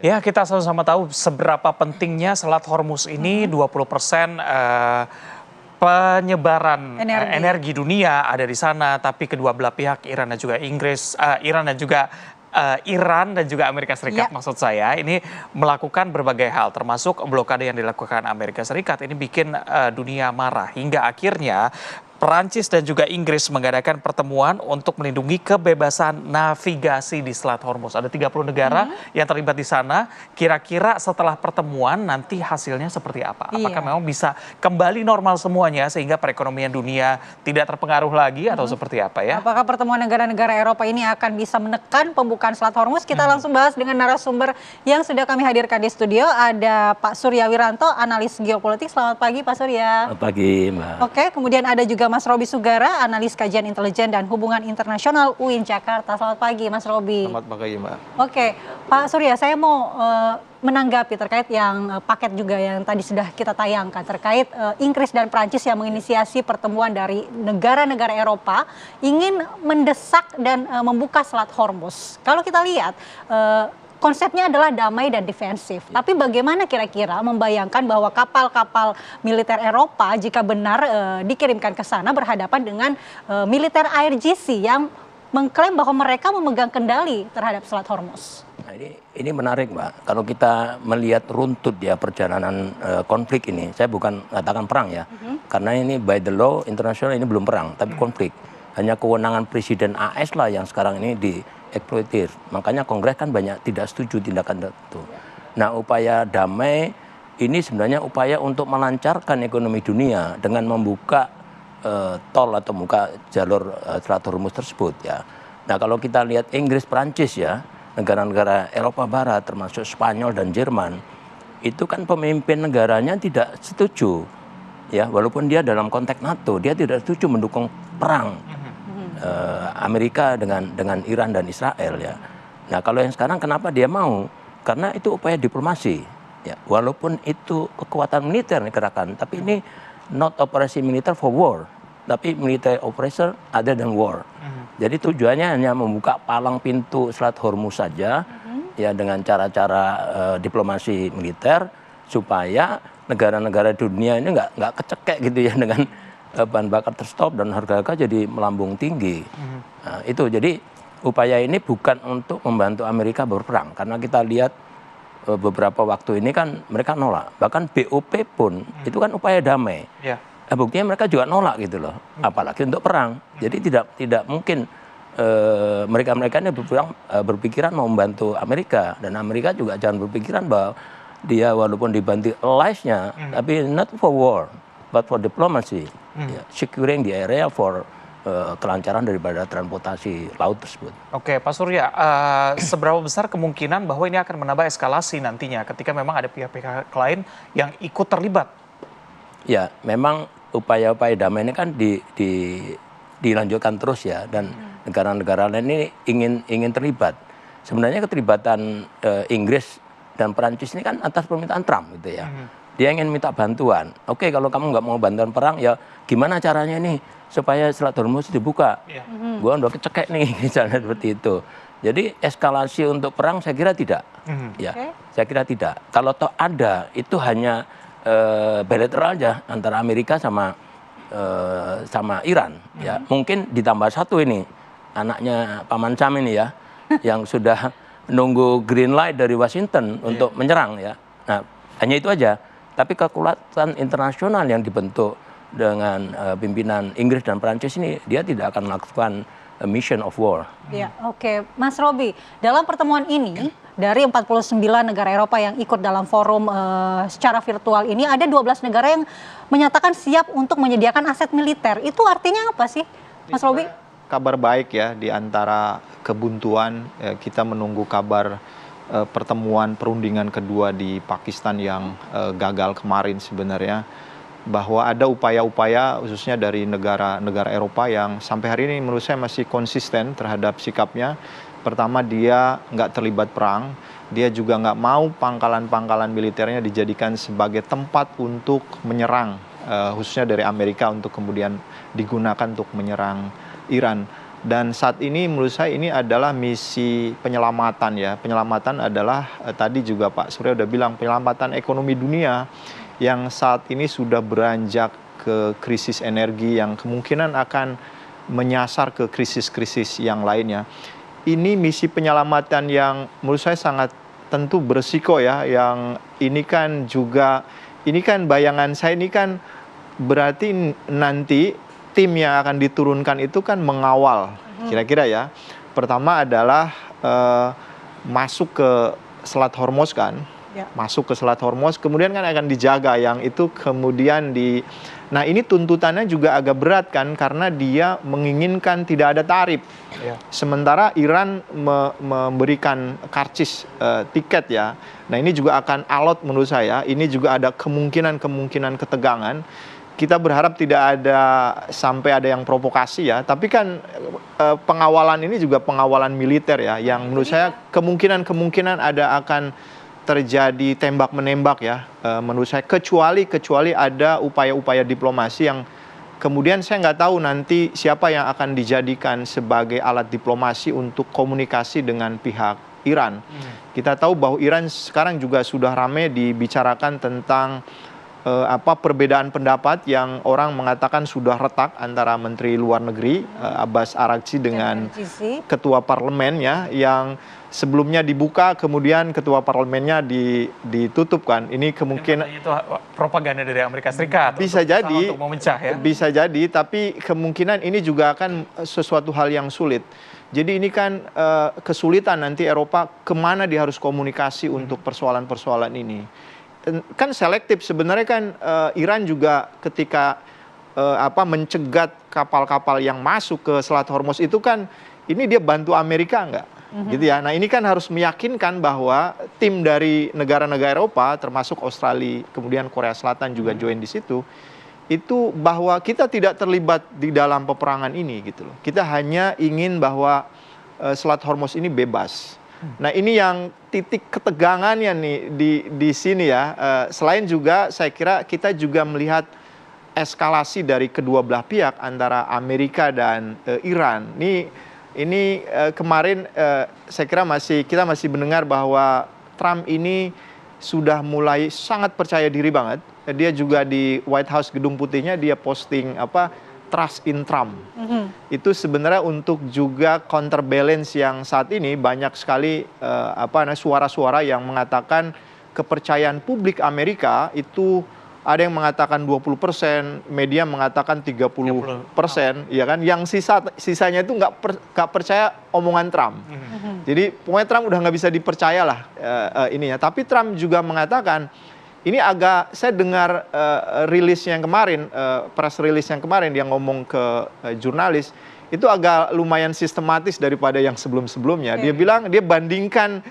Ya, kita sama-sama tahu seberapa pentingnya Selat Hormuz ini 20% penyebaran energi dunia ada di sana, tapi kedua belah pihak Iran dan juga Amerika Serikat maksud saya ini melakukan berbagai hal termasuk blokade yang dilakukan Amerika Serikat ini bikin dunia marah hingga akhirnya Perancis dan juga Inggris mengadakan pertemuan untuk melindungi kebebasan navigasi di Selat Hormuz. Ada 30 negara yang terlibat di sana. Kira-kira setelah pertemuan nanti hasilnya seperti apa? Apakah memang bisa kembali normal semuanya sehingga perekonomian dunia tidak terpengaruh lagi atau seperti apa ya? Apakah pertemuan negara-negara Eropa ini akan bisa menekan pembukaan Selat Hormuz? Kita langsung bahas dengan narasumber yang sudah kami hadirkan di studio. Ada Pak Surya Wiranto, analis geopolitik. Selamat pagi Pak Surya. Selamat pagi Mbak. Oke, kemudian ada juga Mas Roby Sugara, analis kajian intelijen dan hubungan internasional UIN Jakarta. Selamat pagi Mas Roby. Selamat pagi Mbak. Oke, Pak Surya, saya mau menanggapi terkait yang paket juga yang tadi sudah kita tayangkan terkait Inggris dan Prancis yang menginisiasi pertemuan dari negara-negara Eropa ingin mendesak dan membuka Selat Hormuz. Kalau kita lihat konsepnya adalah damai dan defensif. Tapi bagaimana kira-kira membayangkan bahwa kapal-kapal militer Eropa jika benar dikirimkan ke sana berhadapan dengan militer IRGC yang mengklaim bahwa mereka memegang kendali terhadap Selat Hormuz? Nah, ini menarik Mbak. Kalau kita melihat runtut ya perjalanan konflik ini, saya bukan katakan perang ya, karena ini by the law internasional ini belum perang, tapi konflik. Hanya kewenangan Presiden AS lah yang sekarang ini dieksploitir. Makanya Kongres kan banyak tidak setuju tindakan itu. Nah, upaya damai ini sebenarnya upaya untuk melancarkan ekonomi dunia dengan membuka tol atau membuka jalur Selat Hormuz tersebut ya. Nah, kalau kita lihat Inggris, Prancis ya, negara-negara Eropa Barat termasuk Spanyol dan Jerman, itu kan pemimpin negaranya tidak setuju ya, walaupun dia dalam konteks NATO, dia tidak setuju mendukung perang Amerika dengan Iran dan Israel ya. Nah, kalau yang sekarang kenapa dia mau? Karena itu upaya diplomasi ya. Walaupun itu kekuatan militer dikerahkan, tapi ini not operasi militer for war, tapi military operation other than war. Jadi tujuannya hanya membuka palang pintu Selat Hormuz saja ya dengan cara-cara diplomasi militer supaya negara-negara dunia ini nggak kecekek gitu ya dengan bahan bakar terstop dan harga-harga jadi melambung tinggi. Nah, itu jadi upaya ini bukan untuk membantu Amerika berperang karena kita lihat beberapa waktu ini kan mereka nolak. Bahkan BOP pun itu kan upaya damai. Buktinya mereka juga nolak gitu loh. Apalagi untuk perang. Jadi tidak mungkin mereka ini berpikiran mau membantu Amerika dan Amerika juga jangan berpikiran bahwa dia walaupun dibantu allies-nya tapi not for war but for diplomacy, securing the area for kelancaran daripada transportasi laut tersebut. Oke, Pak Surya, seberapa besar kemungkinan bahwa ini akan menambah eskalasi nantinya ketika memang ada pihak-pihak lain yang ikut terlibat? Ya, memang upaya-upaya damai ini kan dilanjutkan terus ya, dan negara-negara lain ini ingin terlibat. Sebenarnya keterlibatan Inggris dan Perancis ini kan atas permintaan Trump gitu ya. Dia ingin minta bantuan. Oke, kalau kamu nggak mau bantuan perang, ya gimana caranya nih supaya Selat Hormuz dibuka? Gua udah kecekek nih, misalnya seperti itu. Jadi eskalasi untuk perang saya kira tidak. Ya, saya kira tidak. Kalau toh ada, itu hanya bilateral aja antara Amerika sama Iran. Ya, mungkin ditambah satu ini anaknya Paman Sam ini ya, yang sudah nunggu green light dari Washington untuk menyerang ya. Nah, hanya itu aja. Tapi kekuatan internasional yang dibentuk dengan pimpinan Inggris dan Prancis ini, dia tidak akan melakukan mission of war. Ya, oke. Mas Roby, dalam pertemuan ini, dari 49 negara Eropa yang ikut dalam forum secara virtual ini, ada 12 negara yang menyatakan siap untuk menyediakan aset militer. Itu artinya apa sih, Mas Roby? Kabar baik ya, di antara kebuntuan, kita menunggu kabar pertemuan perundingan kedua di Pakistan yang gagal kemarin sebenarnya, bahwa ada upaya-upaya khususnya dari negara-negara Eropa yang sampai hari ini menurut saya masih konsisten terhadap sikapnya. Pertama, dia nggak terlibat perang, dia juga nggak mau pangkalan-pangkalan militernya dijadikan sebagai tempat untuk menyerang, khususnya dari Amerika untuk kemudian digunakan untuk menyerang Iran. Dan saat ini menurut saya ini adalah misi penyelamatan ya. Penyelamatan adalah tadi juga Pak Surya udah bilang penyelamatan ekonomi dunia yang saat ini sudah beranjak ke krisis energi yang kemungkinan akan menyasar ke krisis-krisis yang lainnya. Ini misi penyelamatan yang menurut saya sangat tentu berisiko ya. Yang ini kan juga, ini kan bayangan saya ini kan berarti nanti tim yang akan diturunkan itu kan mengawal kira-kira ya. Pertama adalah masuk ke Selat Hormuz kan, masuk ke Selat Hormuz, kemudian kan akan dijaga yang itu kemudian nah ini tuntutannya juga agak berat kan karena dia menginginkan tidak ada tarif. Sementara Iran memberikan karcis tiket ya. Nah ini juga akan alot menurut saya. Ini juga ada kemungkinan ketegangan. Kita berharap tidak ada sampai ada yang provokasi ya, tapi kan pengawalan ini juga pengawalan militer ya, yang menurut saya kemungkinan ada akan terjadi tembak-menembak ya, menurut saya kecuali ada upaya-upaya diplomasi yang kemudian saya nggak tahu nanti siapa yang akan dijadikan sebagai alat diplomasi untuk komunikasi dengan pihak Iran. Kita tahu bahwa Iran sekarang juga sudah ramai dibicarakan tentang perbedaan pendapat yang orang mengatakan sudah retak antara Menteri Luar Negeri Abbas Araghchi dengan Ketua Parlemennya yang sebelumnya dibuka kemudian Ketua Parlemennya ditutup kan. Ini kemungkinan itu propaganda dari Amerika Serikat bisa jadi untuk memecah ya. Bisa jadi, tapi kemungkinan ini juga akan sesuatu hal yang sulit. Jadi ini kan kesulitan nanti Eropa kemana dia harus komunikasi untuk persoalan-persoalan ini. Kan selektif sebenarnya kan Iran juga ketika mencegat kapal-kapal yang masuk ke Selat Hormuz itu kan ini dia bantu Amerika enggak gitu ya. Nah ini kan harus meyakinkan bahwa tim dari negara-negara Eropa termasuk Australia kemudian Korea Selatan juga join di situ itu bahwa kita tidak terlibat di dalam peperangan ini gitu loh. Kita hanya ingin bahwa Selat Hormuz ini bebas. Nah ini yang titik ketegangannya nih di sini ya. Selain juga saya kira kita juga melihat eskalasi dari kedua belah pihak antara Amerika dan Iran. Ini kemarin saya kira kita masih mendengar bahwa Trump ini sudah mulai sangat percaya diri banget. Dia juga di White House Gedung Putihnya dia posting trust in Trump. Itu sebenarnya untuk juga counterbalance yang saat ini banyak sekali suara-suara yang mengatakan kepercayaan publik Amerika itu ada yang mengatakan 20%, media mengatakan 30%, ya kan? Yang sisanya itu nggak percaya omongan Trump. Jadi pokoknya Trump udah nggak bisa dipercaya lah ininya. Tapi Trump juga mengatakan ini agak, saya dengar rilis yang kemarin, press release yang kemarin dia ngomong ke jurnalis, itu agak lumayan sistematis daripada yang sebelum-sebelumnya. Dia bilang, dia bandingkan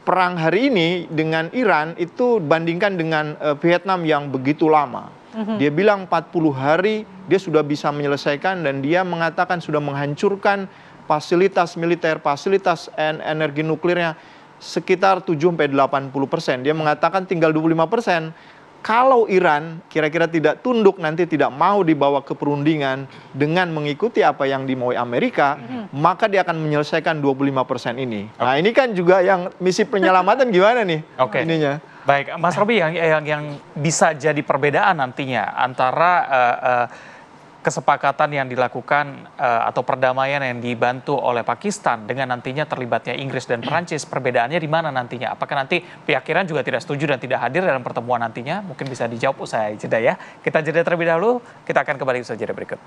perang hari ini dengan Iran, itu bandingkan dengan Vietnam yang begitu lama. Dia bilang 40 hari dia sudah bisa menyelesaikan dan dia mengatakan sudah menghancurkan fasilitas militer, fasilitas energi nuklirnya, sekitar 7-80%. Dia mengatakan tinggal 25%. Kalau Iran kira-kira tidak tunduk nanti tidak mau dibawa ke perundingan dengan mengikuti apa yang dimaui Amerika, maka dia akan menyelesaikan 25% ini. Nah ini kan juga yang misi penyelamatan gimana nih ininya. Baik, Mas Roby yang bisa jadi perbedaan nantinya antara kesepakatan yang dilakukan atau perdamaian yang dibantu oleh Pakistan dengan nantinya terlibatnya Inggris dan Perancis, perbedaannya di mana nantinya? Apakah nanti pihak Iran juga tidak setuju dan tidak hadir dalam pertemuan nantinya? Mungkin bisa dijawab usai jeda ya. Kita jeda terlebih dahulu, kita akan kembali usai jeda berikut.